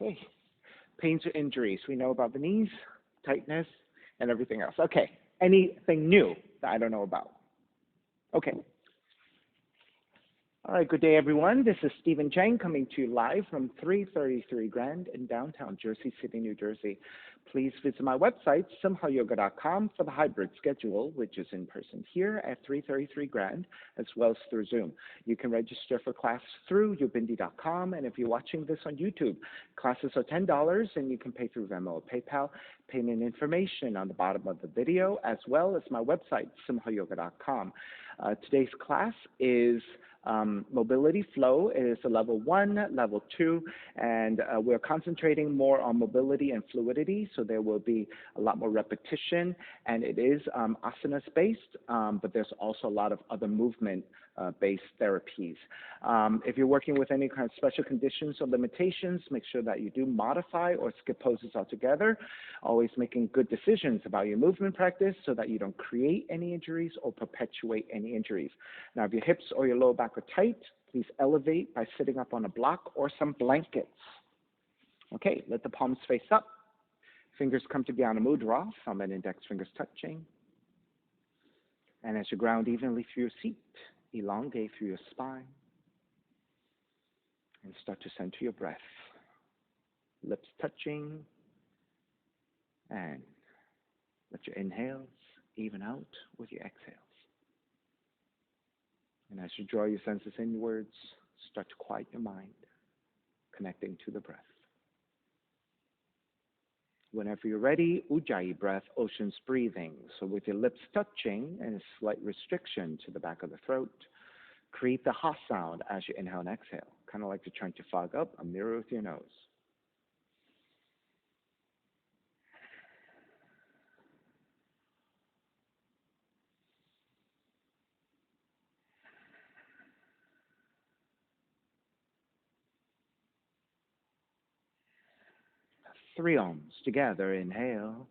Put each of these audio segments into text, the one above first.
Okay. Pains or injuries. We know about the knees, tightness, and everything else. Okay. Anything new that I don't know about? Okay. All right, good day, everyone. This is Stephen Chang coming to you live from 333 Grand in downtown Jersey City, New Jersey. Please visit my website, simhayoga.com, for the hybrid schedule, which is in person here at 333 Grand, as well as through Zoom. You can register for class through ubindi.com, and if you're watching this on YouTube, classes are $10, and you can pay through Venmo or PayPal. Payment information on the bottom of the video, as well as my website, simhayoga.com. Today's class is mobility flow. It is a level 1, level 2, and we're concentrating more on mobility and fluidity, so there will be a lot more repetition, and it is asanas-based, but there's also a lot of other movement-based therapies. If you're working with any kind of special conditions or limitations, make sure that you do modify or skip poses altogether, always making good decisions about your movement practice so that you don't create any injuries or perpetuate any injuries. Now, if your hips or your lower back are tight, please elevate by sitting up on a block or some blankets. Okay, let the palms face up. Fingers come to Dhyana Mudra, thumb and index fingers touching. And as you ground evenly through your seat, elongate through your spine. And start to center your breath. Lips touching. And let your inhales even out with your exhales. And as you draw your senses inwards, start to quiet your mind, connecting to the breath. Whenever you're ready, Ujjayi breath, ocean's breathing. So with your lips touching and a slight restriction to the back of the throat, create the ha sound as you inhale and exhale. Kind of like you're trying to fog up a mirror with your nose. Three ohms together. Inhale.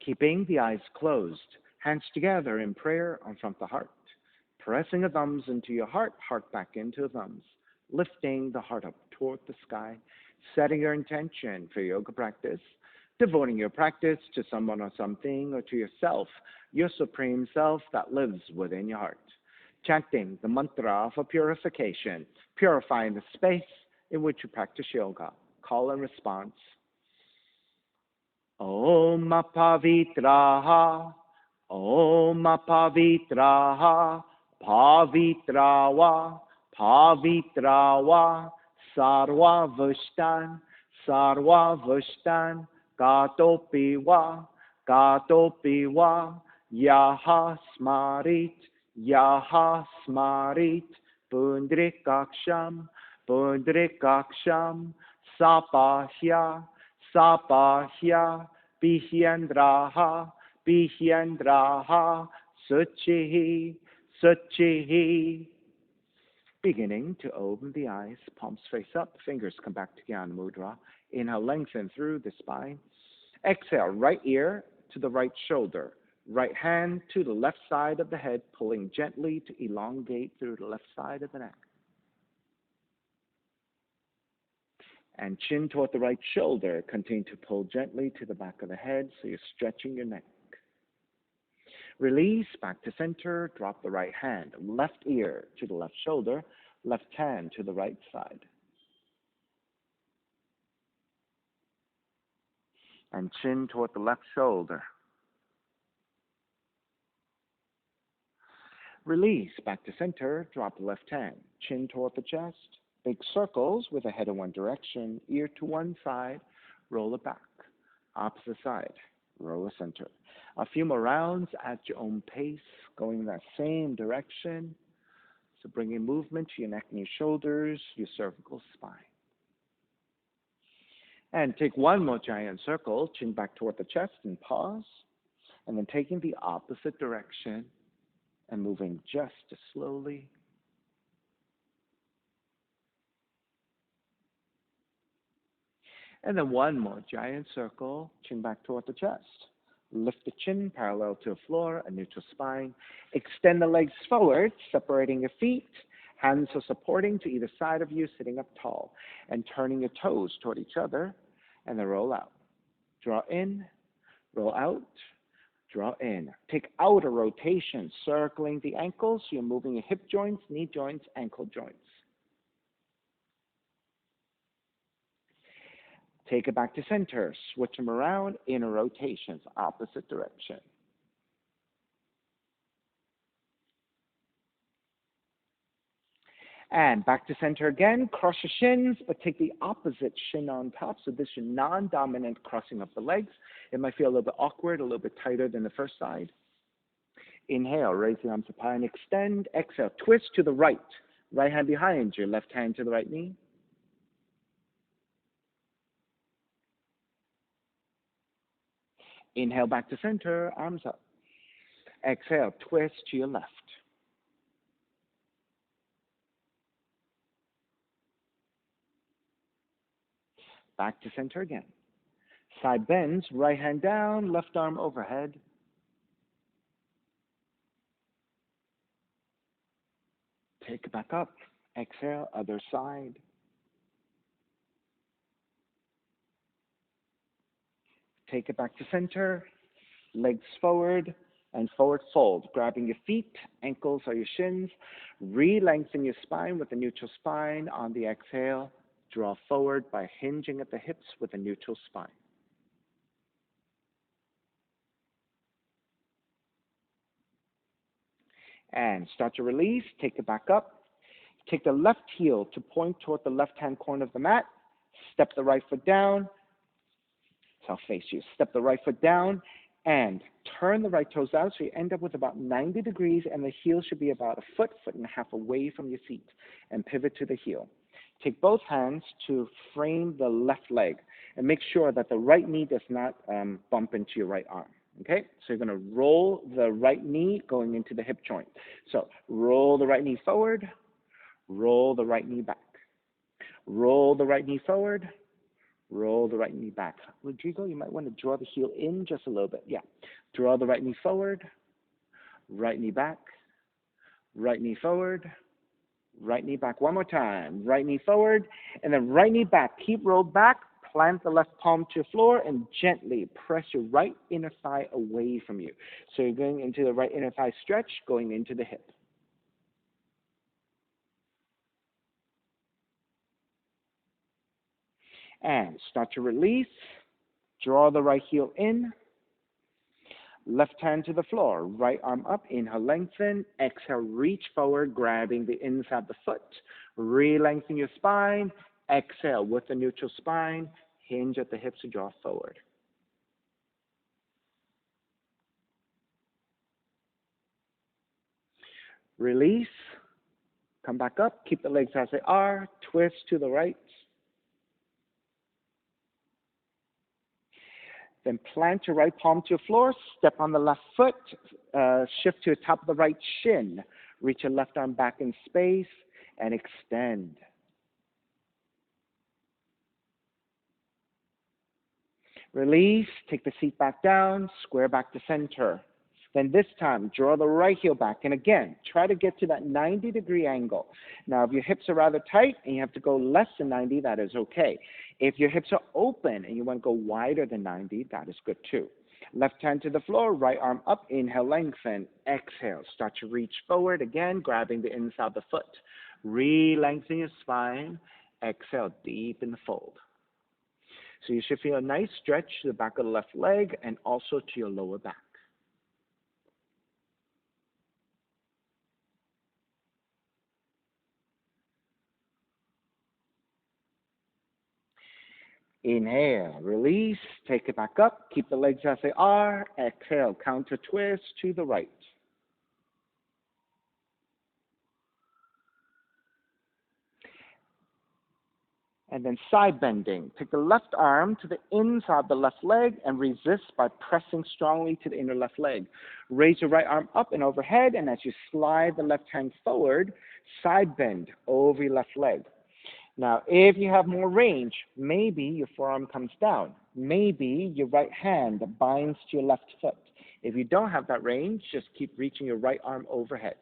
Keeping the eyes closed, hands together in prayer in front of the heart. Pressing the thumbs into your heart, heart back into the thumbs. Lifting the heart up toward the sky. Setting your intention for yoga practice. Devoting your practice to someone or something or to yourself, your supreme self that lives within your heart. Chanting the mantra for purification, purifying the space in which you practice yoga. Call and response. Om Pavitraha, Om Pavitraha, Pavitrawa, Pavitrawa, Sarva Vushtan, Sarva Vushtan, Gatopiwa, Gatopiwa, Yaha Smarit, Yaha Smarit, Pundrikaksham, Pundrikaksham, Sapahya, Sapahya, Bihyandraha, Bihyandraha, Suchihi, Suchihi. Beginning to open the eyes, palms face up, fingers come back to Dhyana Mudra. Inhale, lengthen through the spine. Exhale, right ear to the right shoulder. Right hand to the left side of the head, pulling gently to elongate through the left side of the neck. And chin toward the right shoulder. Continue to pull gently to the back of the head so you're stretching your neck. Release, back to center, drop the right hand. Left ear to the left shoulder, left hand to the right side. And chin toward the left shoulder. Release, back to center, drop the left hand. Chin toward the chest. Big circles with a head in one direction, ear to one side, roll it back. Opposite side, roll the center. A few more rounds at your own pace, going in that same direction. So bringing movement to your neck and your shoulders, your cervical spine. And take one more giant circle, chin back toward the chest, and pause. And then taking the opposite direction and moving just as slowly. And then one more giant circle, chin back toward the chest. Lift the chin parallel to the floor, a neutral spine. Extend the legs forward, separating your feet. Hands are supporting to either side of you, sitting up tall. And turning your toes toward each other, and then roll out. Draw in, roll out, draw in. Take outer rotation, circling the ankles. You're moving your hip joints, knee joints, ankle joints. Take it back to center. Switch them around, inner rotations, opposite direction. And back to center again. Cross your shins, but take the opposite shin on top. So this is your non-dominant crossing of the legs. It might feel a little bit awkward, a little bit tighter than the first side. Inhale, raise the arms up high and extend. Exhale, twist to the right. Right hand behind you, left hand to the right knee. Inhale back to center, arms up. Exhale, twist to your left. Back to center again. Side bends, right hand down, left arm overhead. Take it back up. Exhale, other side. Take it back to center. Legs forward and forward fold. Grabbing your feet, ankles or your shins. Re-lengthen your spine with a neutral spine. On the exhale, draw forward by hinging at the hips with a neutral spine. And start to release. Take it back up. Take the left heel to point toward the left-hand corner of the mat. Step the right foot down. So I'll face you. Step the right foot down and turn the right toes out so you end up with about 90 degrees, and the heel should be about a foot, foot and a half away from your seat, and pivot to the heel. Take both hands to frame the left leg and make sure that the right knee does not bump into your right arm. Okay, so you're going to roll the right knee going into the hip joint. So roll the right knee forward, roll the right knee back. Roll the right knee forward, roll the right knee back. Rodrigo, you might want to draw the heel in just a little bit. Yeah. Draw the right knee forward, right knee back, right knee forward, right knee back. One more time. Right knee forward, and then right knee back. Keep rolled back. Plant the left palm to the floor and gently press your right inner thigh away from you. So you're going into the right inner thigh stretch, going into the hip. And start to release. Draw the right heel in. Left hand to the floor. Right arm up. Inhale, lengthen. Exhale, reach forward, grabbing the inside of the foot. Re-lengthen your spine. Exhale with the neutral spine. Hinge at the hips to draw forward. Release. Come back up. Keep the legs as they are. Twist to the right. Then plant your right palm to the floor. Step on the left foot. Shift to the top of the right shin. Reach your left arm back in space and extend. Release. Take the seat back down. Square back to center. Then this time, draw the right heel back. And again, try to get to that 90-degree angle. Now, if your hips are rather tight and you have to go less than 90, that is okay. If your hips are open and you want to go wider than 90, that is good too. Left hand to the floor, right arm up. Inhale, lengthen. Exhale. Start to reach forward again, grabbing the inside of the foot. Re-lengthen your spine. Exhale, deepen the fold. So you should feel a nice stretch to the back of the left leg and also to your lower back. Inhale, release, take it back up, keep the legs as they are. Exhale, counter twist to the right. And then side bending. Take the left arm to the inside of the left leg and resist by pressing strongly to the inner left leg. Raise your right arm up and overhead, and as you slide the left hand forward, side bend over your left leg. Now, if you have more range, maybe your forearm comes down. Maybe your right hand binds to your left foot. If you don't have that range, just keep reaching your right arm overhead.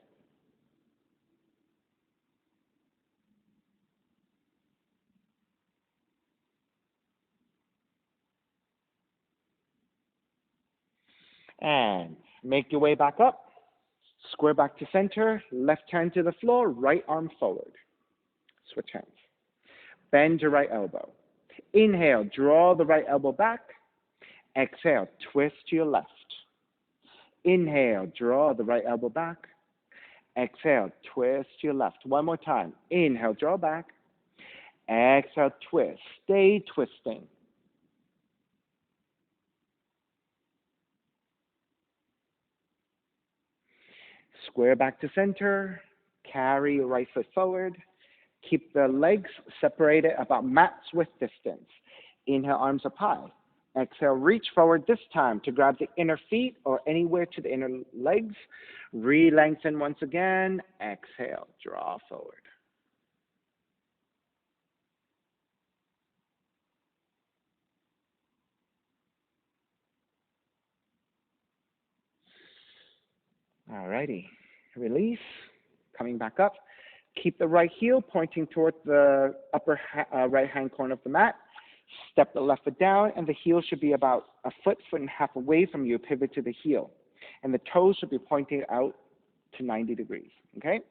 And make your way back up. Square back to center. Left hand to the floor. Right arm forward. Switch hands. Bend your right elbow. Inhale, draw the right elbow back. Exhale, twist to your left. Inhale, draw the right elbow back. Exhale, twist to your left. One more time. Inhale, draw back. Exhale, twist. Stay twisting. Square back to center. Carry your right foot forward. Keep the legs separated about mat's width distance. Inhale, arms up high. Exhale, reach forward this time to grab the inner feet or anywhere to the inner legs. Re-lengthen once again. Exhale, draw forward. Alrighty. Release. Coming back up. Keep the right heel pointing toward the upper right hand corner of the mat. Step the left foot down, and the heel should be about a foot, foot and a half away from you. Pivot to the heel. And the toes should be pointing out to 90 degrees. Okay?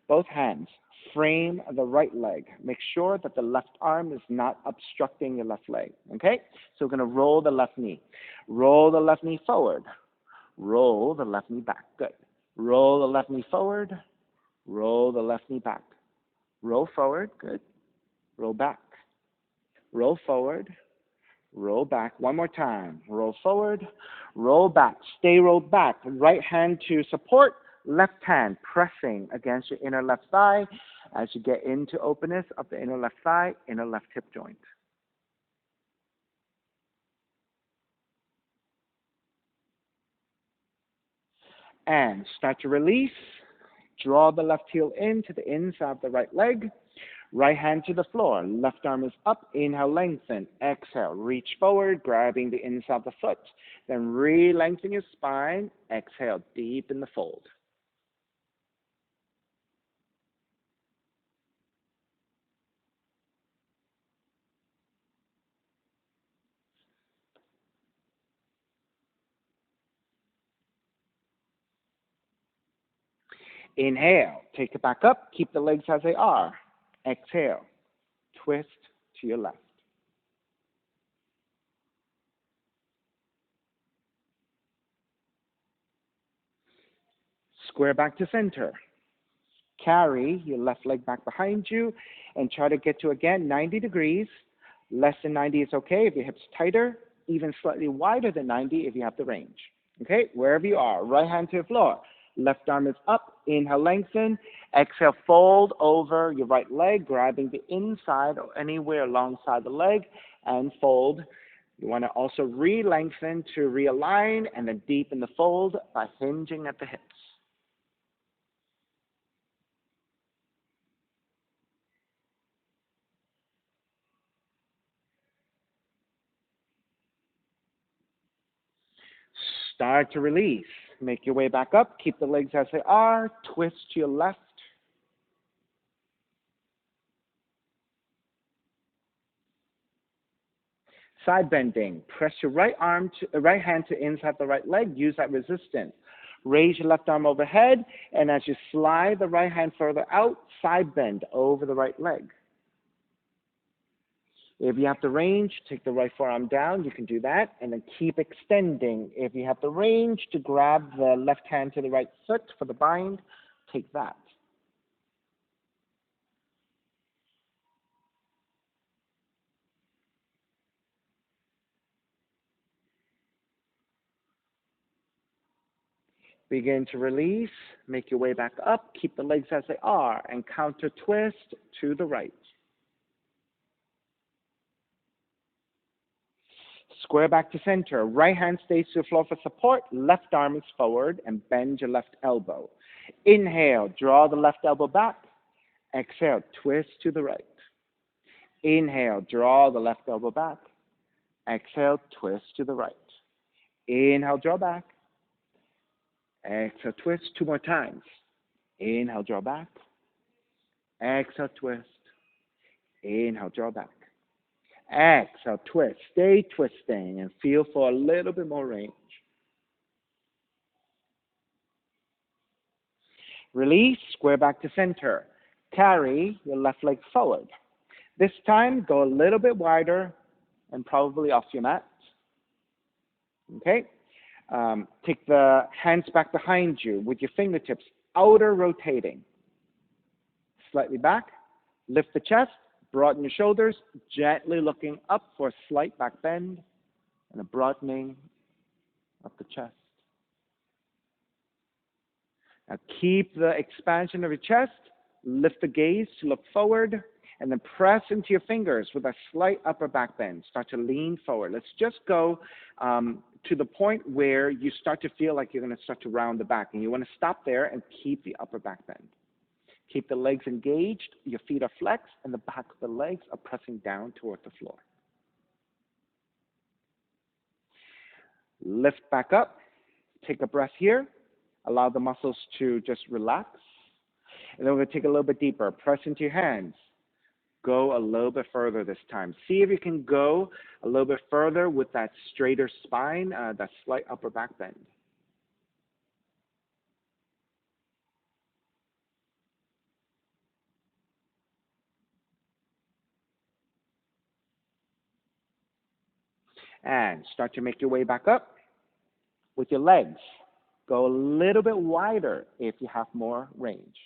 Both hands frame the right leg. Make sure that the left arm is not obstructing your left leg. Okay? So we're going to roll the left knee. Roll the left knee forward. Roll the left knee back. Good. Roll the left knee forward. Roll the left knee back. Roll forward. Good. Roll back. Roll forward. Roll back. One more time. Roll forward. Roll back. Stay rolled back. Right hand to support. Left hand pressing against your inner left thigh as you get into openness of the inner left thigh, inner left hip joint. And start to release. Draw the left heel into the inside of the right leg. Right hand to the floor. Left arm is up. Inhale, lengthen. Exhale, reach forward, grabbing the inside of the foot. Then re-lengthen your spine. Exhale, deepen the fold. Inhale, take it back up. Keep the legs as they are. Exhale, twist to your left. Square back to center. Carry your left leg back behind you and try to get to, again, 90 degrees. Less than 90 is okay if your hips tighter, even slightly wider than 90 if you have the range. Okay, wherever you are, right hand to the floor. Left arm is up. Inhale, lengthen. Exhale, fold over your right leg, grabbing the inside or anywhere alongside the leg, and fold. You want to also re-lengthen to realign and then deepen the fold by hinging at the hips. Start to release. Make your way back up. Keep the legs as they are. Twist to your left. Side bending. Press your right hand to inside the right leg. Use that resistance. Raise your left arm overhead, and as you slide the right hand further out, side bend over the right leg. If you have the range, take the right forearm down. You can do that, and then keep extending. If you have the range to grab the left hand to the right foot for the bind, take that. Begin to release. Make your way back up. Keep the legs as they are, and counter twist to the right. Square back to center. Right hand stays to the floor for support. Left arm is forward and bend your left elbow. Inhale, draw the left elbow back. Exhale, twist to the right. Inhale, draw the left elbow back. Exhale, twist to the right. Inhale, draw back. Exhale, twist 2 more times. Inhale, draw back. Exhale, twist. Inhale, draw back. Exhale, twist. Stay twisting and feel for a little bit more range. Release, square back to center. Carry your left leg forward. This time, go a little bit wider and probably off your mat. Okay? Take the hands back behind you with your fingertips outer rotating. Slightly back. Lift the chest. Broaden your shoulders. Gently looking up for a slight back bend and a broadening of the chest. Now keep the expansion of your chest. Lift the gaze to look forward. And then press into your fingers with a slight upper back bend. Start to lean forward. Let's just go to the point where you start to feel like you're going to start to round the back. And you want to stop there and keep the upper back bend. Keep the legs engaged. Your feet are flexed. And the back of the legs are pressing down toward the floor. Lift back up. Take a breath here. Allow the muscles to just relax. And then we're going to take a little bit deeper. Press into your hands. Go a little bit further this time. See if you can go a little bit further with that straighter spine, that slight upper back bend. And start to make your way back up with your legs. Go a little bit wider if you have more range.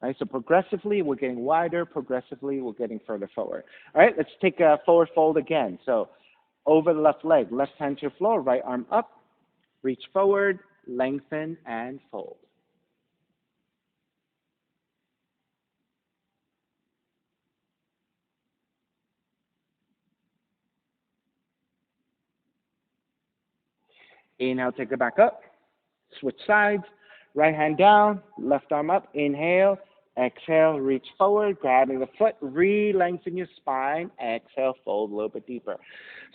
All right, so progressively, we're getting wider. Progressively, we're getting further forward. All right, let's take a forward fold again. So over the left leg, left hand to the floor, right arm up. Reach forward, lengthen, and fold. Inhale, take it back up. Switch sides. Right hand down, left arm up. Inhale. Exhale, reach forward, grabbing the foot, re-lengthen your spine. Exhale, fold a little bit deeper.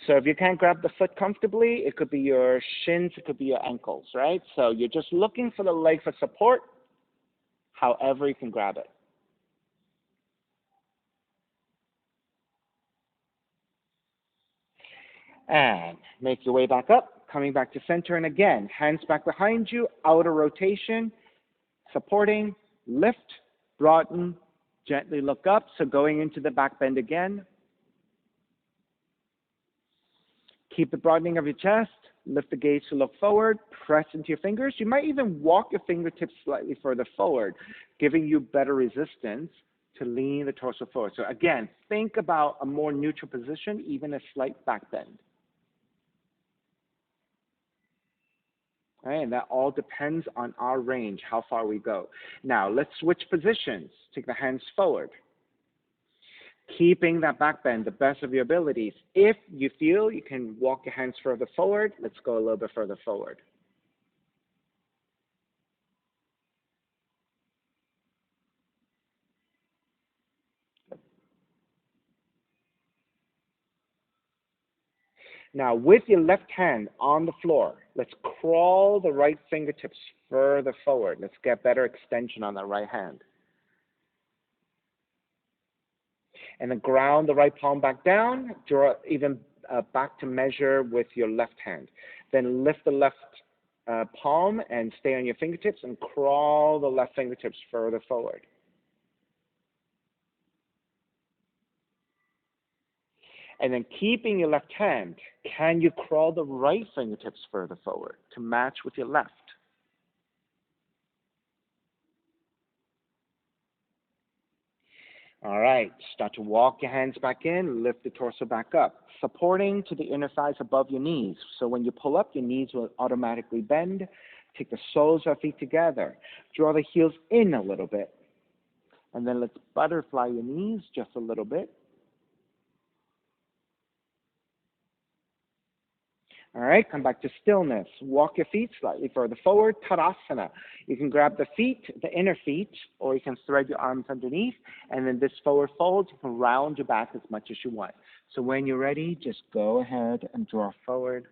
So if you can't grab the foot comfortably, it could be your shins, it could be your ankles, right? So you're just looking for the leg for support, however you can grab it. And make your way back up, coming back to center, and again, hands back behind you, outer rotation, supporting, lift, broaden, gently look up, so going into the back bend again. Keep the broadening of your chest, lift the gaze to look forward, press into your fingers. You might even walk your fingertips slightly further forward, giving you better resistance to lean the torso forward. So again, think about a more neutral position, even a slight back bend. All right, and that all depends on our range, how far we go. Now, let's switch positions. Take the hands forward. Keeping that back bend the best of your abilities. If you feel you can walk your hands further forward, let's go a little bit further forward. Now, with your left hand on the floor, let's crawl the right fingertips further forward. Let's get better extension on the right hand. And then ground the right palm back down, draw even back to measure with your left hand. Then lift the left palm and stay on your fingertips and crawl the left fingertips further forward. And then keeping your left hand, can you crawl the right fingertips further forward to match with your left? All right, start to walk your hands back in, lift the torso back up, supporting to the inner thighs above your knees. So when you pull up, your knees will automatically bend. Take the soles of feet together. Draw the heels in a little bit. And then let's butterfly your knees just a little bit. All right, come back to stillness. Walk your feet slightly further forward, Tadasana. You can grab the feet, the inner feet, or you can thread your arms underneath, and then this forward fold, you can round your back as much as you want. So when you're ready, just go ahead and draw forward.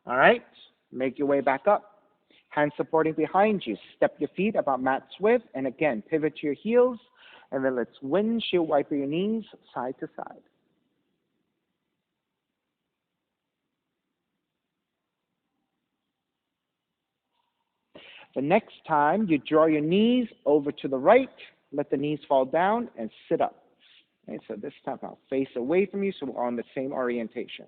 All right, make your way back up. Hands supporting behind you. Step your feet about mat's width, and again, pivot to your heels, and then let's windshield wiper your knees side to side. The next time you draw your knees over to the right, let the knees fall down and sit up. Okay, so this time I'll face away from you so we're on the same orientation.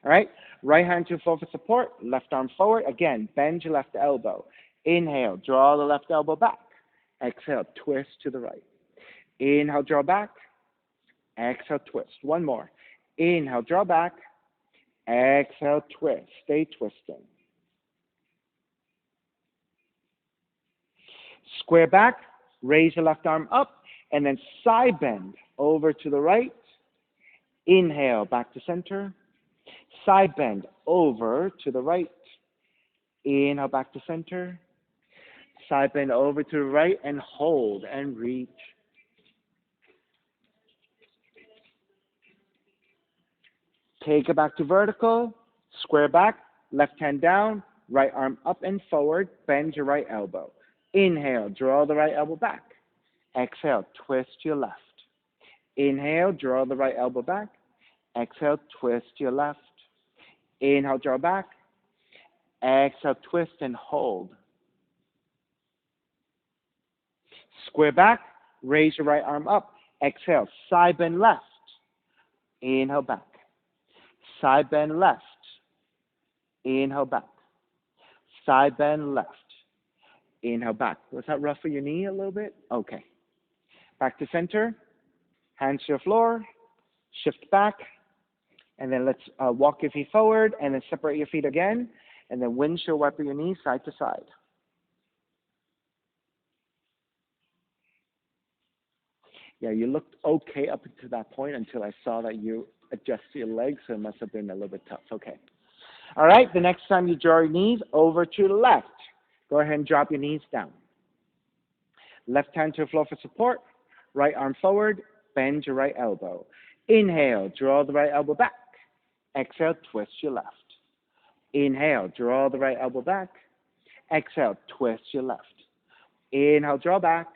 All right, right hand to the floor for support, left arm forward. Again, bend your left elbow. Inhale, draw the left elbow back. Exhale, twist to the right. Inhale, draw back. Exhale, twist. One more. Inhale, draw back. Exhale, twist. Stay twisting. Square back, raise your left arm up, and then side bend over to the right. Inhale, back to center. Side bend over to the right. Inhale, back to center. Side bend over to the right and hold and reach. Take it back to vertical. Square back, left hand down, right arm up and forward. Bend your right elbow. Inhale, draw the right elbow back. Exhale, twist to your left. Inhale, draw the right elbow back. Exhale, twist to your left. Inhale, draw back. Exhale, twist and hold. Square back, raise your right arm up. Exhale, side bend left. Inhale, back. Side bend left. Inhale, back. Side bend left. Inhale, back. Was that rough for your knee a little bit? Okay. Back to center. Hands to your floor. Shift back. And then let's walk your feet forward and then separate your feet again. And then windshield wiper your knees side to side. Yeah, you looked okay up until that point until I saw that you adjusted your legs, so it must have been a little bit tough. Okay. All right, the next time you draw your knees over to the left, go ahead and drop your knees down. Left hand to the floor for support. Right arm forward. Bend your right elbow. Inhale, draw the right elbow back. Exhale, twist your left. Inhale, draw the right elbow back. Exhale, twist your left. Inhale, draw back.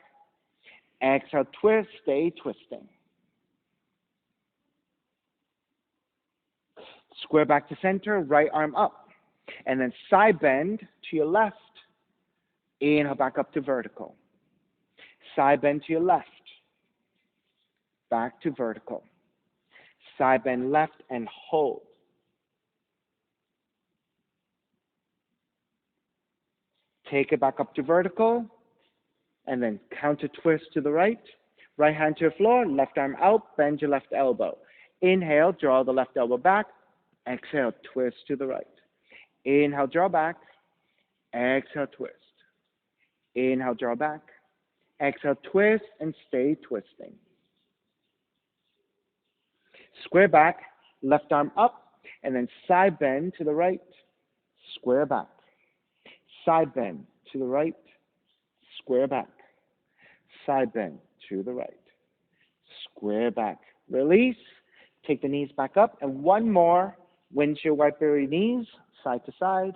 Exhale, twist, stay twisting. Square back to center, right arm up. And then side bend to your left. Inhale, back up to vertical. Side bend to your left. Back to vertical. Side bend left and hold. Take it back up to vertical. And then counter twist to the right. Right hand to the floor, left arm out, bend your left elbow. Inhale, draw the left elbow back. Exhale, twist to the right. Inhale, draw back. Exhale, twist. Inhale, draw back. Exhale, twist and stay twisting. Square back, left arm up, and then side bend to the right. Square back. Side bend to the right. Square back. Side bend to the right. Square back. Release. Take the knees back up. And one more. Windshield wiper your knees, side to side.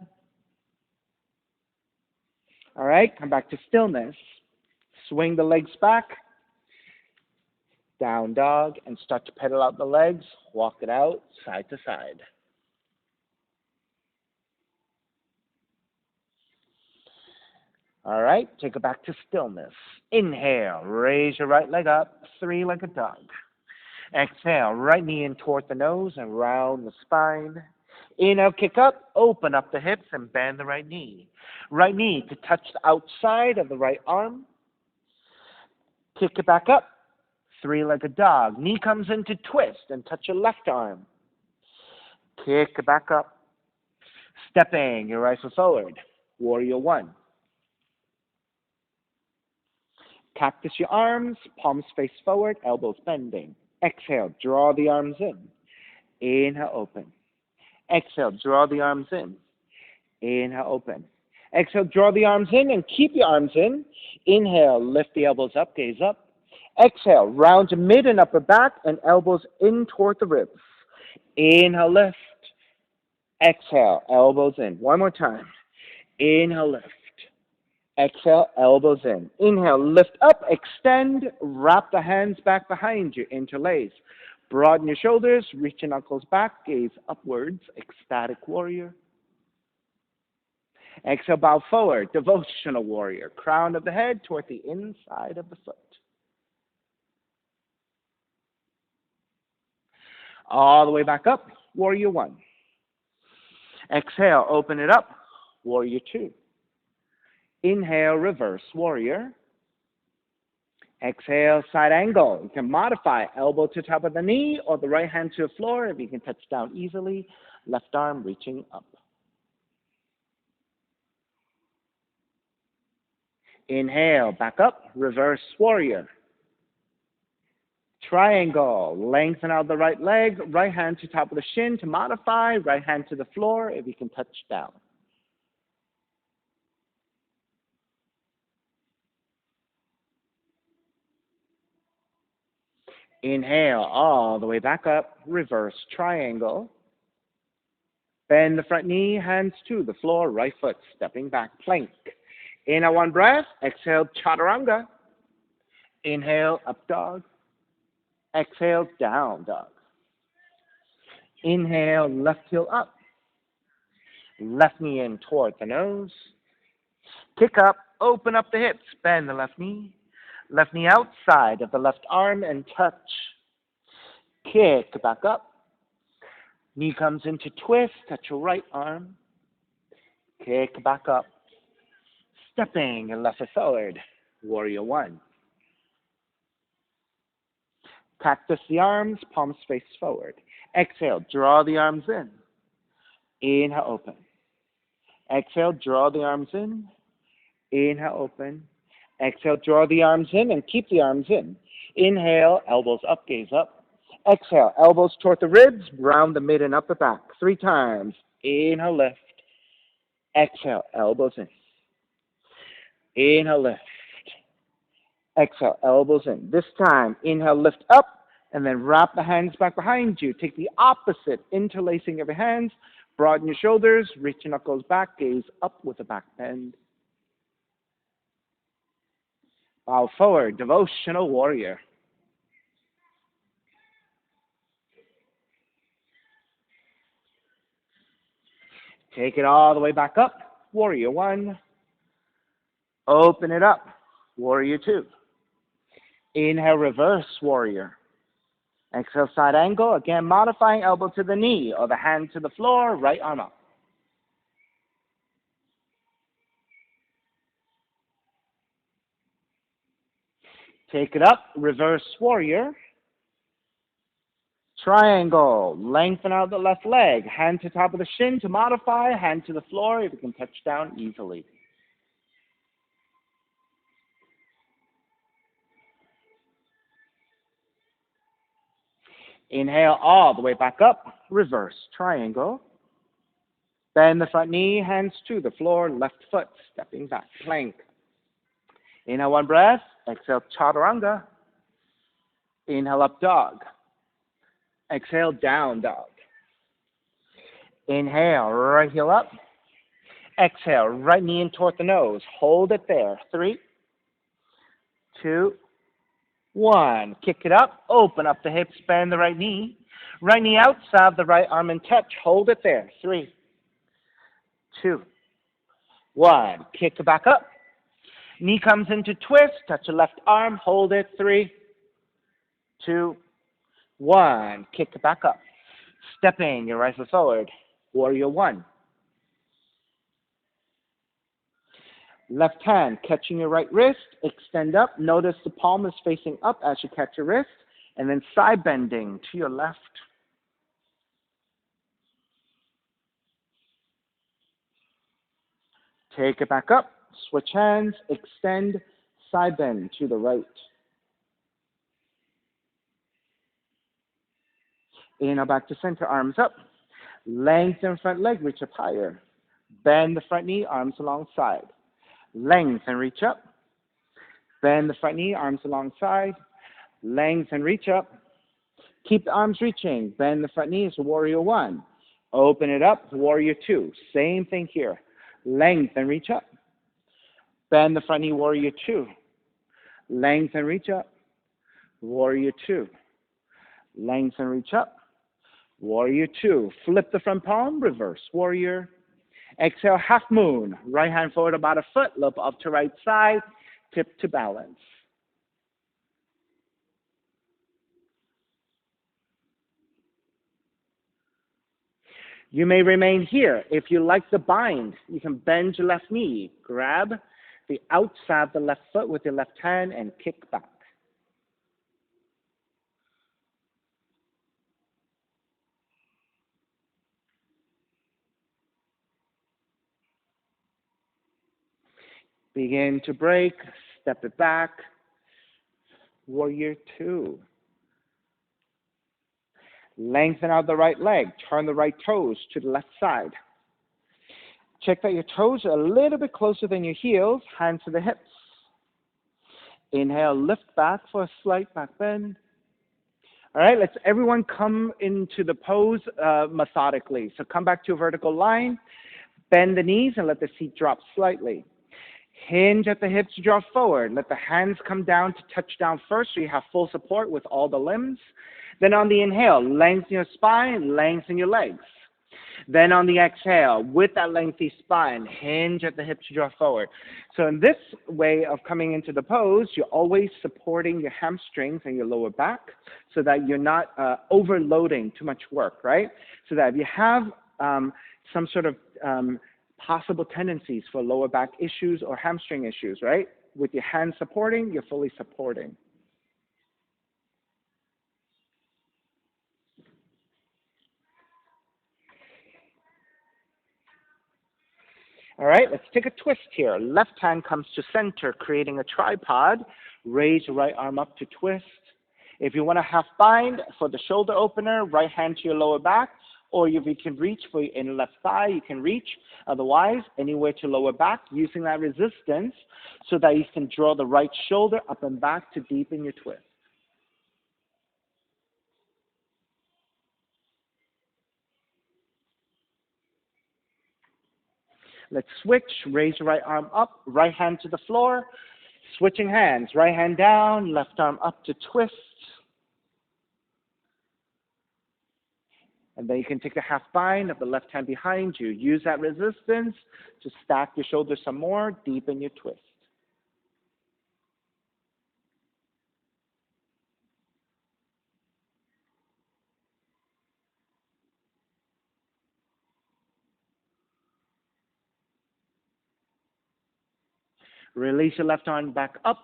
All right, come back to stillness. Swing the legs back. Down dog. And start to pedal out the legs. Walk it out, side to side. All right, take it back to stillness. Inhale, raise your right leg up, three-legged dog. Exhale, right knee in toward the nose and round the spine. Inhale, kick up, open up the hips and bend the right knee. Right knee to touch the outside of the right arm. Kick it back up, three-legged dog. Knee comes into twist and touch your left arm. Kick it back up. Stepping your right foot forward. Warrior one. Cactus your arms, palms face forward, elbows bending. Exhale, draw the arms in. Inhale, open. Exhale, draw the arms in. Inhale, open. Exhale, draw the arms in and keep your arms in. Inhale, lift the elbows up, gaze up. Exhale, round to mid and upper back and elbows in toward the ribs. Inhale, lift. Exhale, elbows in. One more time. Inhale, lift. Exhale, elbows in. Inhale, lift up, extend, wrap the hands back behind you, interlace. Broaden your shoulders, reach your knuckles back, gaze upwards, ecstatic warrior. Exhale, bow forward, devotional warrior. Crown of the head toward the inside of the foot. All the way back up, warrior one. Exhale, open it up, warrior two. Inhale, reverse warrior. Exhale, side angle. You can modify elbow to top of the knee or the right hand to the floor if you can touch down easily. Left arm reaching up. Inhale, back up, reverse warrior. Triangle, lengthen out the right leg, right hand to top of the shin to modify, right hand to the floor if you can touch down. Inhale, all the way back up, reverse triangle. Bend the front knee, hands to the floor, right foot stepping back, plank. Inhale, one breath, exhale, Chaturanga. Inhale, up dog. Exhale, down dog. Inhale, left heel up. Left knee in toward the nose. Kick up, open up the hips, bend the left knee. Left knee outside of the left arm and touch. Kick back up. Knee comes into twist, touch your right arm. Kick back up. Stepping left foot forward, warrior one. Cactus the arms, palms face forward. Exhale, draw the arms in. Inhale, open. Exhale, draw the arms in. Inhale, open. Exhale, draw the arms in and keep the arms in. Inhale, elbows up, gaze up. Exhale, elbows toward the ribs, round the mid and upper back. 3 times. Inhale, lift. Exhale, elbows in. Inhale, lift. Exhale, elbows in. This time, inhale, lift up, and then wrap the hands back behind you. Take the opposite, interlacing of your hands. Broaden your shoulders, reach your knuckles back, gaze up with a back bend. Bow forward, devotional warrior. Take it all the way back up, warrior one. Open it up, warrior two. Inhale, reverse warrior. Exhale, side angle. Again, modifying elbow to the knee or the hand to the floor, right arm up. Take it up, reverse warrior. Triangle, lengthen out the left leg. Hand to top of the shin to modify, hand to the floor if you can touch down easily. Inhale all the way back up, reverse triangle. Bend the front knee, hands to the floor, left foot stepping back, plank. Inhale, one breath. Exhale, Chaturanga. Inhale, up dog. Exhale, down dog. Inhale, right heel up. Exhale, right knee in toward the nose. Hold it there. 3, 2, 1. Kick it up. Open up the hips, bend the right knee. Right knee outside the right arm and touch. Hold it there. 3, 2, 1. Kick it back up. Knee comes into twist. Touch your left arm. Hold it. 3, 2, 1. Kick it back up. Stepping your right foot forward. Warrior one. Left hand catching your right wrist. Extend up. Notice the palm is facing up as you catch your wrist. And then side bending to your left. Take it back up. Switch hands. Extend. Side bend to the right. Inhale back to center, arms up. Lengthen front leg, reach up higher. Bend the front knee, arms alongside. Lengthen, reach up. Bend the front knee, arms alongside. Lengthen, reach up. Keep the arms reaching. Bend the front knee as warrior one. Open it up, warrior two. Same thing here. Lengthen, reach up. Bend the front knee, warrior two. Lengthen, reach up. Warrior two. Lengthen, reach up. Warrior two. Flip the front palm, reverse warrior. Exhale, half moon. Right hand forward about a foot, look up to right side, tip to balance. You may remain here. If you like the bind, you can bend your left knee. Grab the outside of the left foot with your left hand and kick back. Begin to break, step it back. Warrior two. Lengthen out the right leg. Turn the right toes to the left side. Check that your toes are a little bit closer than your heels. Hands to the hips. Inhale, lift back for a slight back bend. All right, let's everyone come into the pose methodically. So come back to a vertical line. Bend the knees and let the seat drop slightly. Hinge at the hips, draw forward. Let the hands come down to touch down first so you have full support with all the limbs. Then on the inhale, lengthen your spine, lengthen your legs. Then on the exhale, with that lengthy spine, hinge at the hips, draw forward. So in this way of coming into the pose, you're always supporting your hamstrings and your lower back so that you're not overloading too much work, right? So that if you have some sort of possible tendencies for lower back issues or hamstring issues, right? With your hands supporting, you're fully supporting. All right, let's take a twist here. Left hand comes to center, creating a tripod. Raise your right arm up to twist. If you want to half bind for the shoulder opener, right hand to your lower back, or if you can reach for your inner left thigh, you can reach. Otherwise, anywhere to lower back, using that resistance so that you can draw the right shoulder up and back to deepen your twist. Let's switch. Raise your right arm up, right hand to the floor. Switching hands, right hand down, left arm up to twist. And then you can take the half bind of the left hand behind you. Use that resistance to stack your shoulders some more, deepen your twist. Release your left arm back up,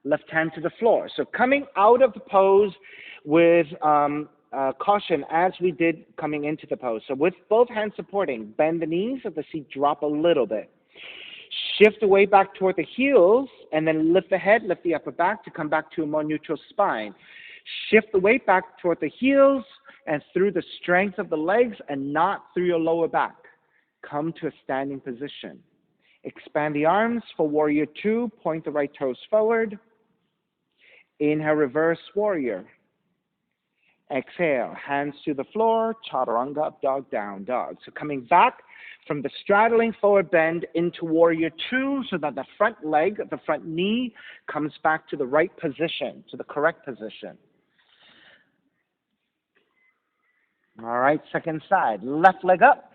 left hand to the floor. So coming out of the pose with caution as we did coming into the pose. So with both hands supporting, bend the knees so the seat drop a little bit. Shift the weight back toward the heels and then lift the head, lift the upper back to come back to a more neutral spine. Shift the weight back toward the heels and through the strength of the legs and not through your lower back. Come to a standing position. Expand the arms for warrior two. Point the right toes forward. Inhale, reverse warrior. Exhale, hands to the floor. Chaturanga, up dog, down dog. So coming back from the straddling forward bend into warrior two so that the front leg, the front knee comes back to the right position, to the correct position. All right, second side. Left leg up.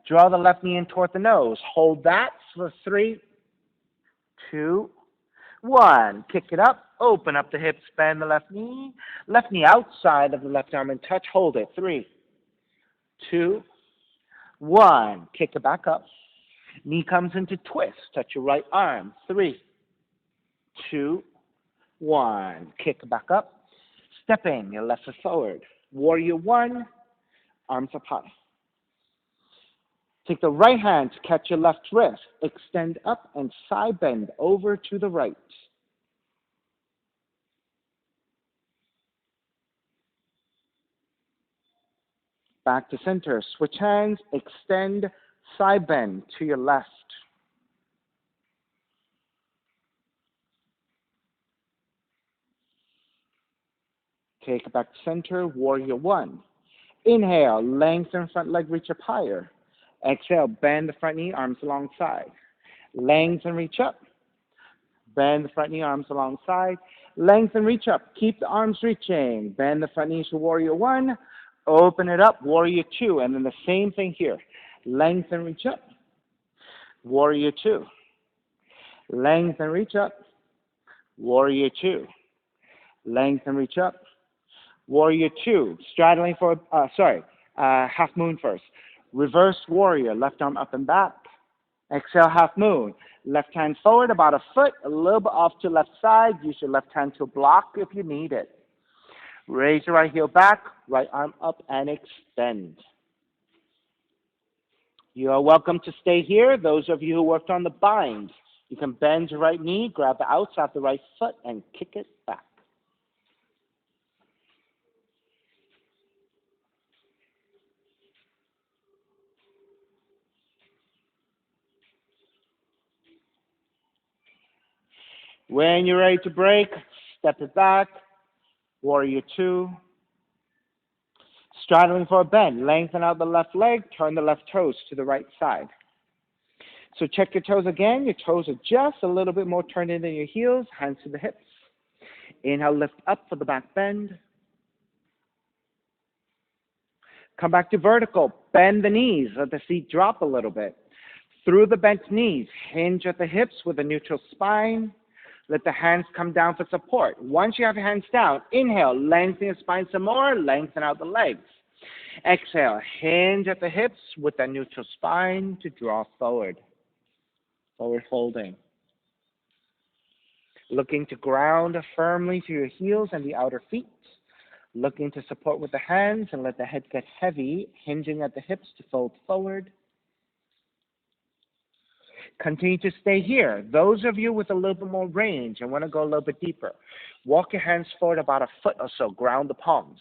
Draw the left knee in toward the nose. Hold that for 3, 2, 1. Kick it up. Open up the hips. Bend the left knee. Left knee outside of the left arm and touch. Hold it. 3, 2, 1. Kick it back up. Knee comes into twist. Touch your right arm. 3, 2, 1. Kick it back up. Step in. Your left foot forward. Warrior one. Arms up high. Take the right hand to catch your left wrist. Extend up and side bend over to the right. Back to center. Switch hands. Extend, side bend to your left. Take it back to center. Warrior one. Inhale. Lengthen front leg. Reach up higher. Exhale. Bend the front knee. Arms alongside. Lengthen. Reach up. Bend the front knee. Arms alongside. Lengthen. Reach up. Keep the arms reaching. Bend the front knees to warrior one. Open it up. Warrior two. And then the same thing here. Lengthen. Reach up. Warrior two. Lengthen. Reach up. Warrior two. Lengthen. Reach up. Warrior two. Straddling for, half moon first. Reverse warrior. Left arm up and back. Exhale, half moon. Left hand forward about a foot, a little bit off to left side. Use your left hand to block if you need it. Raise your right heel back, right arm up and extend. You are welcome to stay here. Those of you who worked on the bind, you can bend your right knee, grab the outside of the right foot, and kick it back. When you're ready to break, step it back. Warrior two. Straddling for a bend. Lengthen out the left leg. Turn the left toes to the right side. So check your toes again. Your toes are just a little bit more turned in than your heels. Hands to the hips. Inhale, lift up for the back bend. Come back to vertical. Bend the knees. Let the feet drop a little bit. Through the bent knees, hinge at the hips with a neutral spine. Let the hands come down for support. Once you have your hands down, inhale, lengthen your spine some more, lengthen out the legs. Exhale, hinge at the hips with a neutral spine to draw forward. Forward folding. Looking to ground firmly to your heels and the outer feet. Looking to support with the hands and let the head get heavy, hinging at the hips to fold forward. Continue to stay here. Those of you with a little bit more range and want to go a little bit deeper, walk your hands forward about a foot or so. Ground the palms.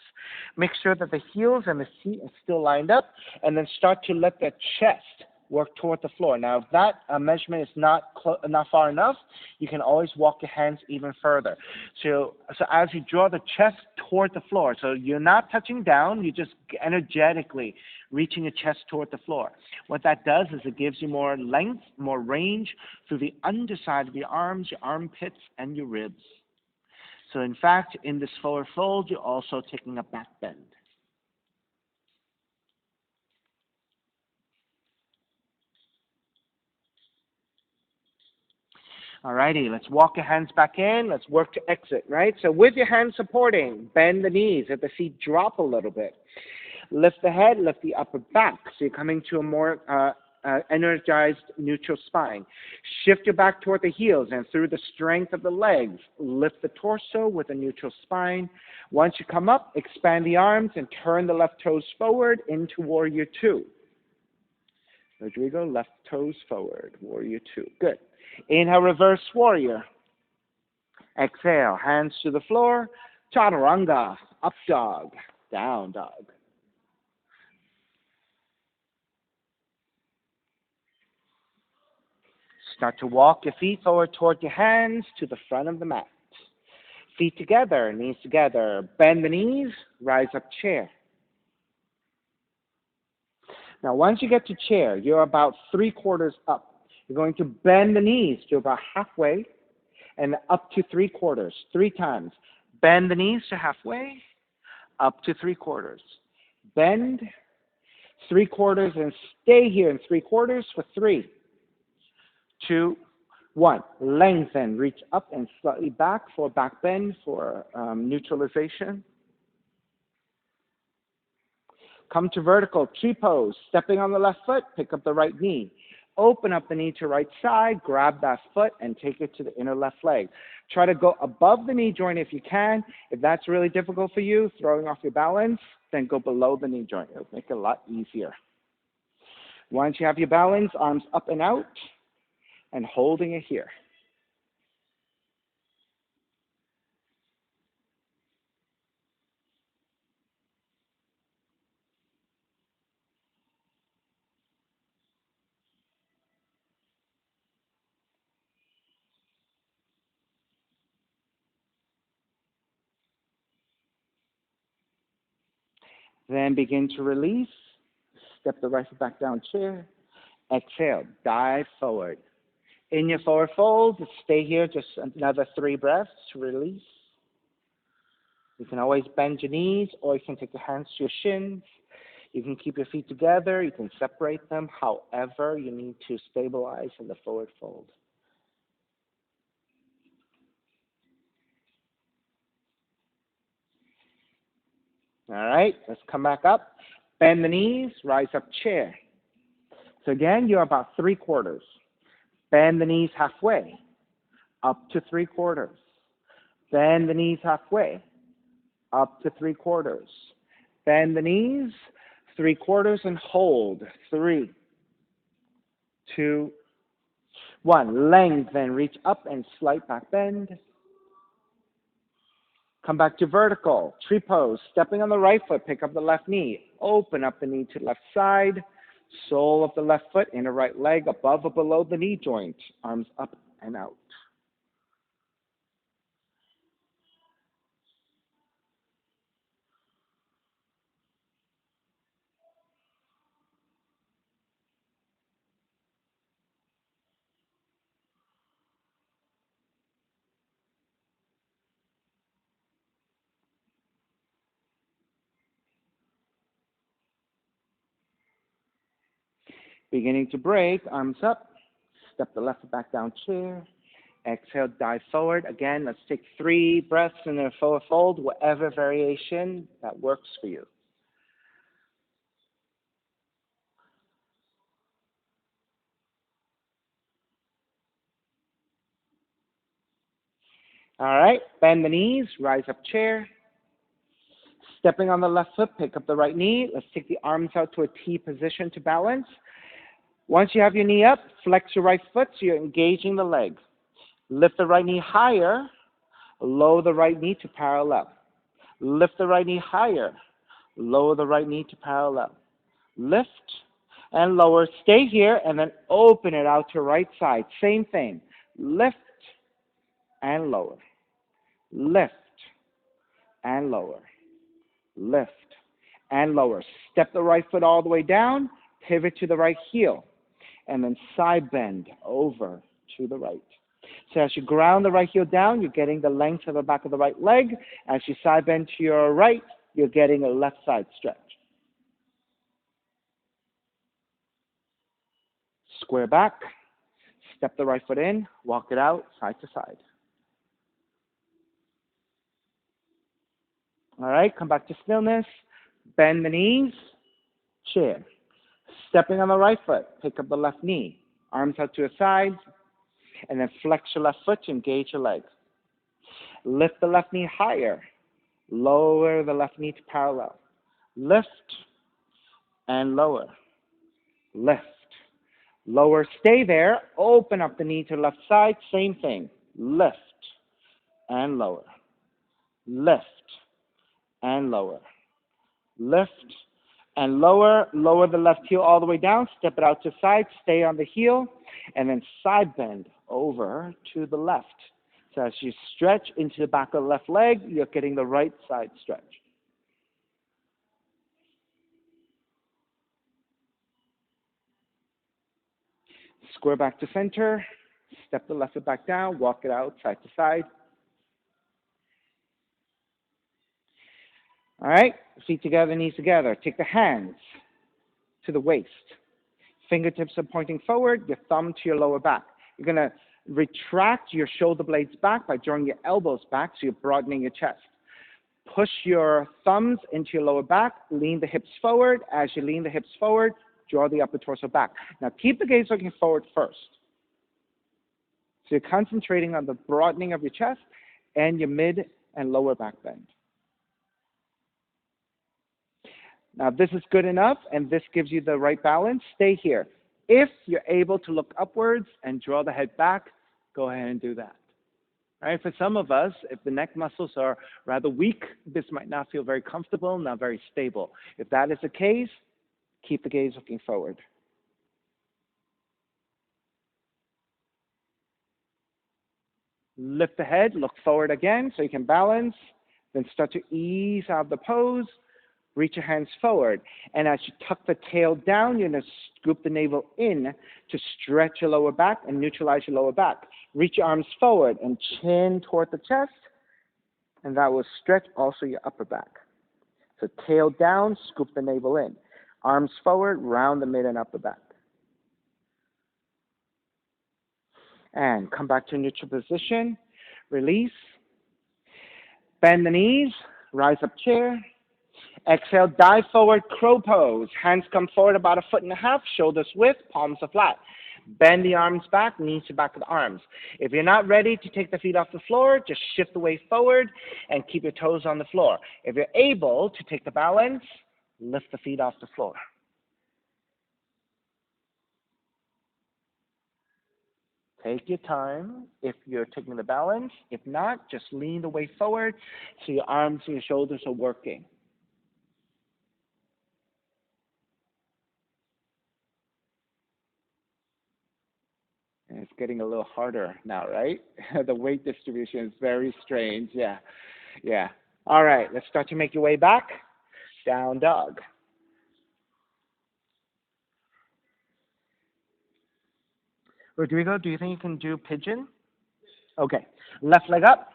Make sure that the heels and the feet are still lined up, and then start to let the chest work toward the floor. Now, if that measurement is not far enough, you can always walk your hands even further. So as you draw the chest toward the floor, so you're not touching down, you're just energetically reaching your chest toward the floor. What that does is it gives you more length, more range through the underside of your arms, your armpits, and your ribs. So in fact, in this forward fold, you're also taking a back bend. Alrighty, let's walk your hands back in. Let's work to exit, right? So with your hands supporting, bend the knees, let the feet drop a little bit. Lift the head, lift the upper back. So you're coming to a more energized neutral spine. Shift your back toward the heels, and through the strength of the legs, lift the torso with a neutral spine. Once you come up, expand the arms and turn the left toes forward into warrior two. There we go, left toes forward, warrior two. Good. Inhale, reverse warrior. Exhale, hands to the floor. Chaturanga, up dog, down dog. Start to walk your feet forward toward your hands to the front of the mat. Feet together, knees together. Bend the knees, rise up chair. Now, once you get to chair, you're about 3/4 up. You're going to bend the knees to about halfway and up to 3/4, 3 times. Bend the knees to halfway, up to 3/4. Bend 3/4 and stay here in 3/4 for 3, 2, 1. Lengthen, reach up and slightly back for back bend for neutralization. Come to vertical, tree pose. Stepping on the left foot, pick up the right knee. Open up the knee to right side, grab that foot, and take it to the inner left leg. Try to go above the knee joint if you can. If that's really difficult for you, throwing off your balance, then go below the knee joint. It'll make it a lot easier. Once you have your balance, arms up and out, and holding it here. Then begin to release. Step the right foot back down, chair. Exhale, dive forward. In your forward fold, stay here just another 3 breaths to release. You can always bend your knees, or you can take your hands to your shins. You can keep your feet together. You can separate them however you need to stabilize in the forward fold. All right, let's come back up. Bend the knees, rise up, chair. So again, you're about 3/4. Bend the knees halfway, up to 3/4. Bend the knees halfway, up to 3/4. Bend the knees, 3/4, and hold. 3, 2, 1. Lengthen, reach up and slight back bend. Come back to vertical, tree pose. Stepping on the right foot, pick up the left knee. Open up the knee to the left side. Sole of the left foot, inner right leg above or below the knee joint. Arms up and out. Beginning to break, arms up. Step the left foot back down, chair. Exhale, dive forward. Again, let's take 3 breaths in a forward fold, whatever variation that works for you. All right, bend the knees, rise up, chair. Stepping on the left foot, pick up the right knee. Let's take the arms out to a T position to balance. Once you have your knee up, flex your right foot so you're engaging the leg. Lift the right knee higher, lower the right knee to parallel. Lift the right knee higher, lower the right knee to parallel. Lift and lower. Stay here and then open it out to right side. Same thing. Lift and lower. Lift and lower. Lift and lower. Step the right foot all the way down, pivot to the right heel, and then side bend over to the right. So as you ground the right heel down, you're getting the length of the back of the right leg. As you side bend to your right, you're getting a left side stretch. Square back, step the right foot in, walk it out side to side. All right, come back to stillness. Bend the knees, chair. Stepping on the right foot, pick up the left knee. Arms out to the sides, and then flex your left foot to engage your leg. Lift the left knee higher. Lower the left knee to parallel. Lift and lower. Lift. Lower, stay there. Open up the knee to the left side. Same thing. Lift and lower. Lift and lower. Lift and lower. Lower the left heel all the way down. Step it out to side. Stay on the heel. And then side bend over to the left. So as you stretch into the back of the left leg, you're getting the right side stretch. Square back to center. Step the left foot back down. Walk it out side to side. All right, feet together, knees together. Take the hands to the waist. Fingertips are pointing forward, your thumb to your lower back. You're going to retract your shoulder blades back by drawing your elbows back so you're broadening your chest. Push your thumbs into your lower back, lean the hips forward. As you lean the hips forward, draw the upper torso back. Now keep the gaze looking forward first. So you're concentrating on the broadening of your chest and your mid and lower back bend. Now, if this is good enough and this gives you the right balance, stay here. If you're able to look upwards and draw the head back, go ahead and do that. All right, for some of us, if the neck muscles are rather weak, this might not feel very comfortable, not very stable. If that is the case, keep the gaze looking forward. Lift the head, look forward again so you can balance. Then start to ease out of the pose. Reach your hands forward. And as you tuck the tail down, you're going to scoop the navel in to stretch your lower back and neutralize your lower back. Reach your arms forward and chin toward the chest. And that will stretch also your upper back. So tail down, scoop the navel in. Arms forward, round the mid and upper back. And come back to neutral position. Release. Bend the knees. Rise up chair. Exhale, dive forward, crow pose. Hands come forward about 1.5 feet, shoulders width, palms are flat. Bend the arms back, knees to back of the arms. If you're not ready to take the feet off the floor, just shift the weight forward and keep your toes on the floor. If you're able to take the balance, lift the feet off the floor. Take your time if you're taking the balance. If not, just lean the weight forward so your arms and your shoulders are working. And it's getting a little harder now, right? The weight distribution is very strange. Yeah, yeah. All right, let's start to make your way back. Down dog. Rodrigo, do you think you can do pigeon? Okay. Left leg up.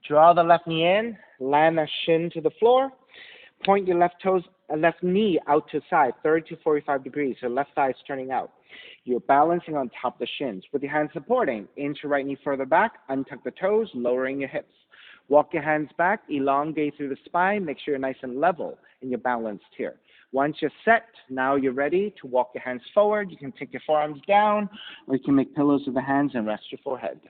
Draw the left knee in. Land the shin to the floor. Point your left knee out to the side, 30 to 45 degrees. Your left thigh is turning out. You're balancing on top of the shins. With your hands supporting, inch your right knee further back, untuck the toes, lowering your hips. Walk your hands back, elongate through the spine, make sure you're nice and level and you're balanced here. Once you're set, now you're ready to walk your hands forward. You can take your forearms down, or you can make pillows with the hands and rest your forehead.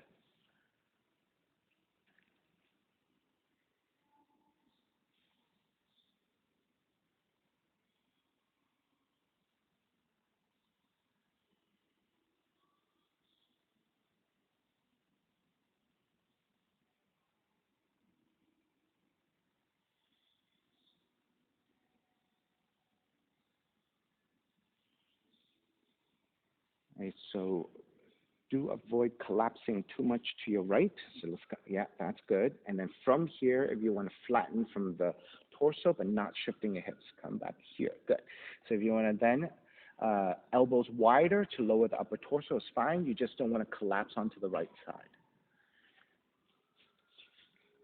Okay, so do avoid collapsing too much to your right. So let's go, yeah, that's good. And then from here, if you want to flatten from the torso but not shifting your hips, come back here. Good. So if you want to then elbows wider to lower the upper torso is fine. You just don't want to collapse onto the right side.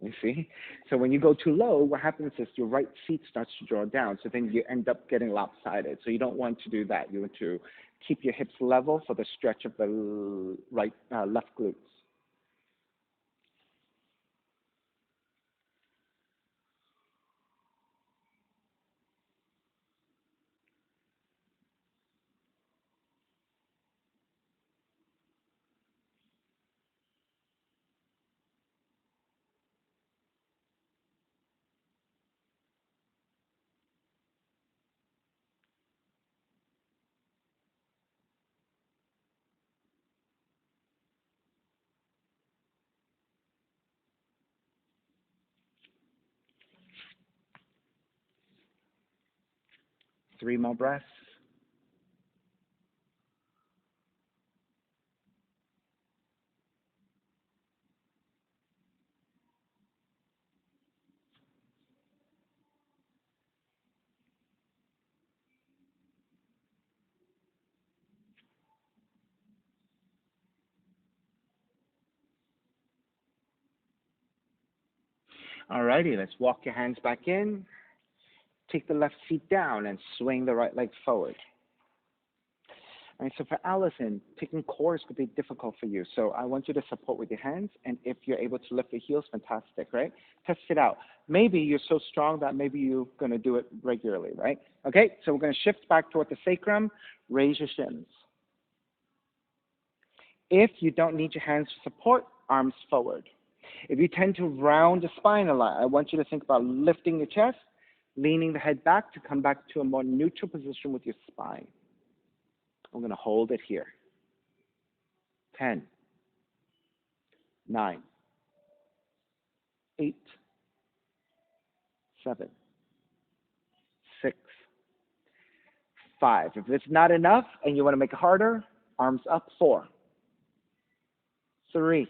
You see? So when you go too low, what happens is your right seat starts to draw down. So then you end up getting lopsided. So you don't want to do that. You want to keep your hips level for the stretch of the left glutes. 3 more breaths. Alrighty, let's walk your hands back in. Take the left feet down and swing the right leg forward. All right, so for Allison, taking chorus could be difficult for you. So I want you to support with your hands, and if you're able to lift your heels, fantastic, right? Test it out. Maybe you're so strong that maybe you're going to do it regularly, right? Okay, so we're going to shift back toward the sacrum. Raise your shins. If you don't need your hands for support, arms forward. If you tend to round the spine a lot, I want you to think about lifting your chest, leaning the head back to come back to a more neutral position with your spine. I'm going to hold it here. 10, 9, 8, 7, 6, 5. If it's not enough and you want to make it harder, arms up. 4, 3,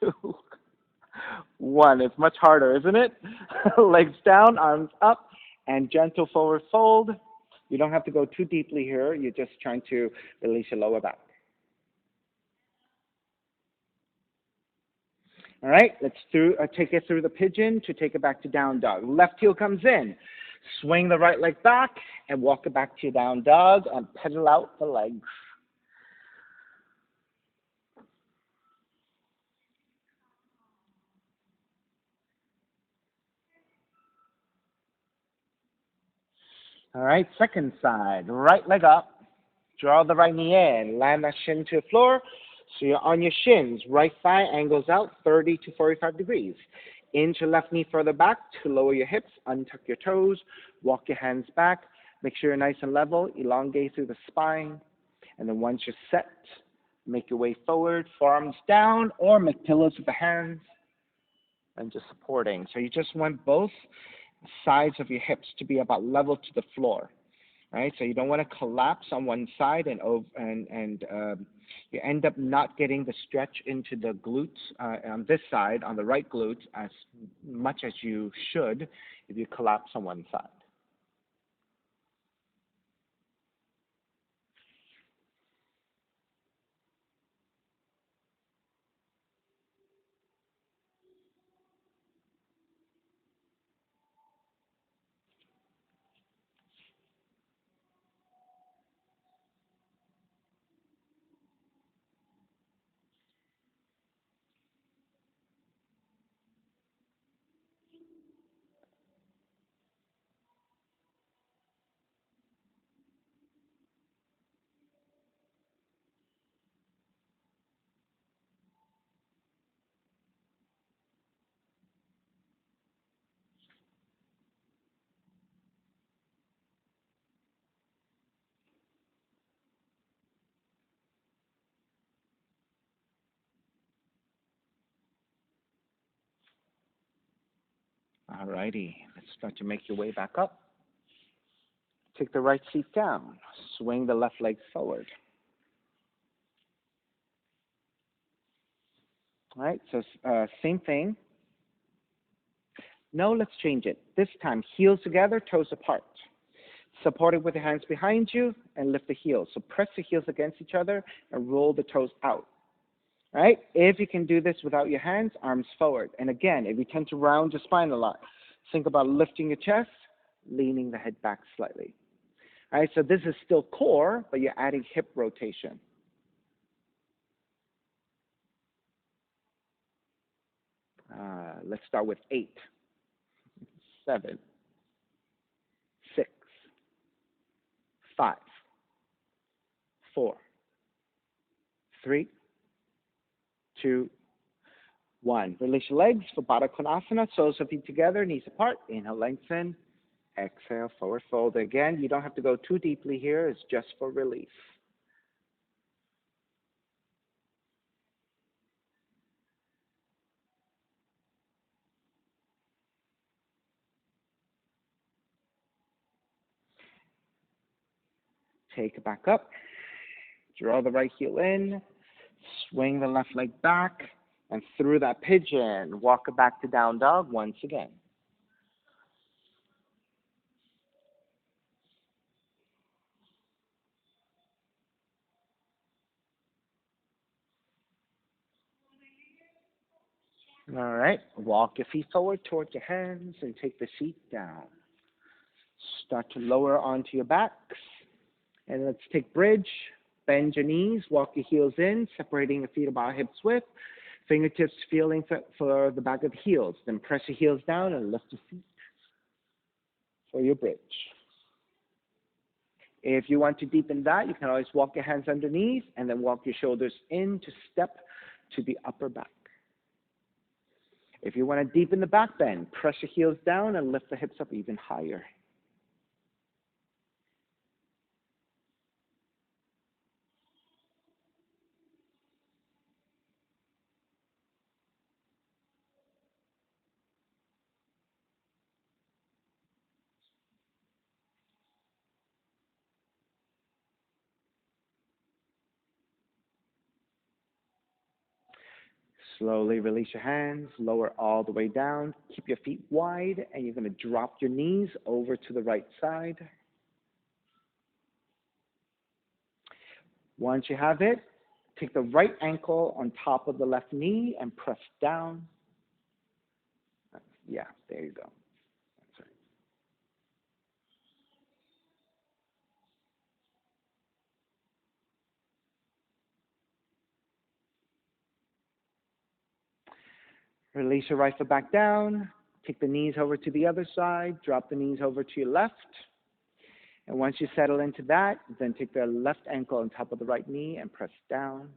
2, 1. It's much harder, isn't it? Legs down, arms up, and gentle forward fold. You don't have to go too deeply here. You're just trying to release your lower back. All right, let's take it through the pigeon to take it back to down dog. Left heel comes in. Swing the right leg back and walk it back to your down dog and pedal out the legs. All right, second side. Right leg up. Draw the right knee in. Land that shin to the floor. So you're on your shins. Right thigh angles out 30 to 45 degrees. Inch your left knee further back to lower your hips. Untuck your toes. Walk your hands back. Make sure you're nice and level. Elongate through the spine. And then once you're set, make your way forward. Forearms down or make pillows with the hands. And just supporting. So you just want both sides of your hips to be about level to the floor. Right, so you don't want to collapse on one side and you end up not getting the stretch into the glutes on this side, on the right glute, as much as you should if you collapse on one side. All righty, let's start to make your way back up. Take the right seat down. Swing the left leg forward. All right, so same thing. No, let's change it. This time, heels together, toes apart. Support it with the hands behind you and lift the heels. So press the heels against each other and roll the toes out. All right? If you can do this without your hands, arms forward. And again, if you tend to round your spine a lot, think about lifting your chest, leaning the head back slightly. All right, so this is still core, but you're adding hip rotation. Let's start with 8, 7, 6, 5, 4, 3, 2, 1. Release your legs for Baddha Konasana. Soles of feet together, knees apart. Inhale, lengthen. Exhale, forward fold. Again, you don't have to go too deeply here. It's just for relief. Take it back up. Draw the right heel in. Swing the left leg back. And through that pigeon, walk it back to down dog once again. All right. Walk your feet forward towards your hands and take the seat down. Start to lower onto your backs. And let's take bridge. Bend your knees. Walk your heels in, separating your feet about hips width. Fingertips feeling for the back of the heels. Then press your heels down and lift your feet for your bridge. If you want to deepen that, you can always walk your hands underneath and then walk your shoulders in to step to the upper back. If you want to deepen the back bend, press your heels down and lift the hips up even higher. Slowly release your hands, lower all the way down. Keep your feet wide, and you're going to drop your knees over to the right side. Once you have it, take the right ankle on top of the left knee and press down. Yeah, there you go. That's right. Release your right foot back down. Take the knees over to the other side. Drop the knees over to your left. And once you settle into that, then take the left ankle on top of the right knee and press down.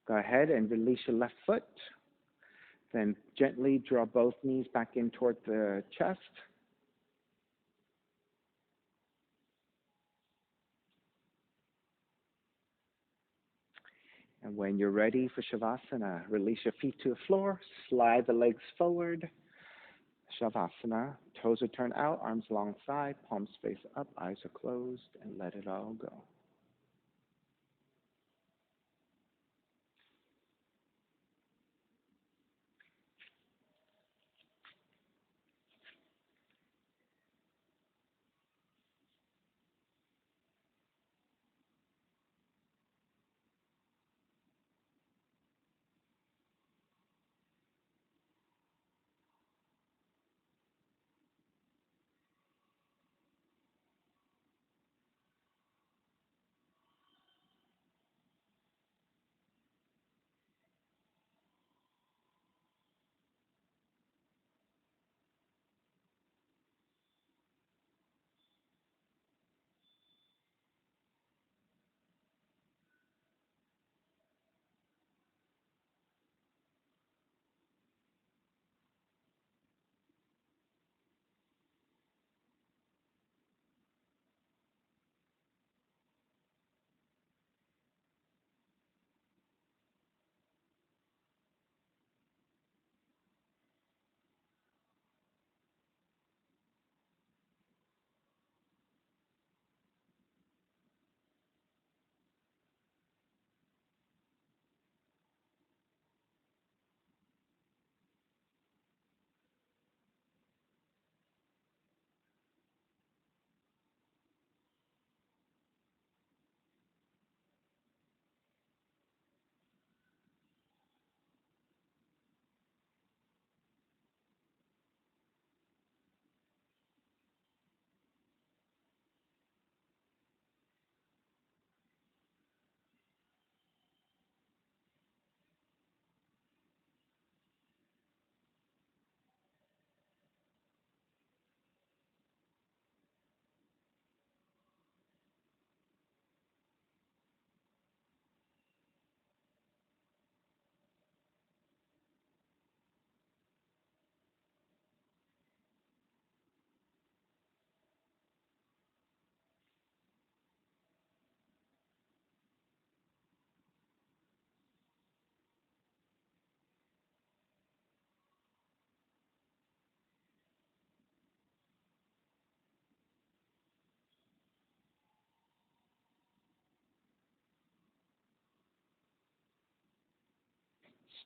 Go ahead and release your left foot. Then gently draw both knees back in toward the chest. And when you're ready for Shavasana, release your feet to the floor, slide the legs forward. Shavasana, toes are turned out, arms alongside, palms face up, eyes are closed, and let it all go.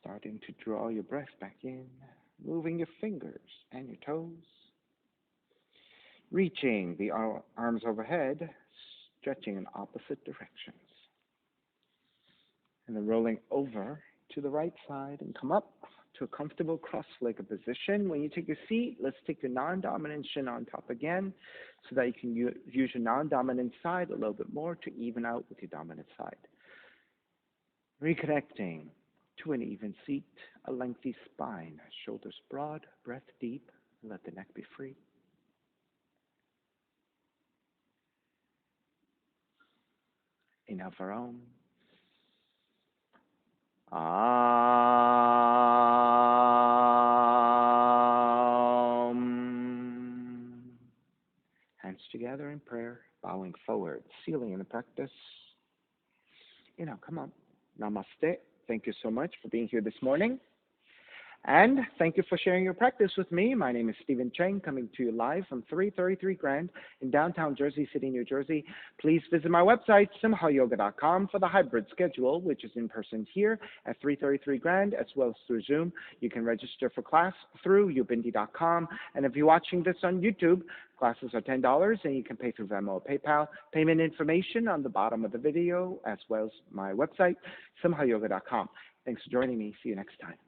Starting to draw your breath back in, moving your fingers and your toes, reaching the arms overhead, stretching in opposite directions, and then rolling over to the right side and come up to a comfortable cross-legged position. When you take your seat, let's take your non-dominant shin on top again so that you can use your non-dominant side a little bit more to even out with your dominant side. Reconnecting to an even seat, a lengthy spine, shoulders broad, breath deep, and let the neck be free. Inhale for Om. Hands together in prayer, bowing forward, sealing in the practice. Come on. Namaste. Thank you so much for being here this morning. And thank you for sharing your practice with me. My name is Stephen Chang, coming to you live from 333 Grand in downtown Jersey City, New Jersey. Please visit my website, simhayoga.com, for the hybrid schedule, which is in person here at 333 Grand, as well as through Zoom. You can register for class through ubindi.com. And if you're watching this on YouTube, classes are $10, and you can pay through Venmo or PayPal. Payment information on the bottom of the video, as well as my website, simhayoga.com. Thanks for joining me. See you next time.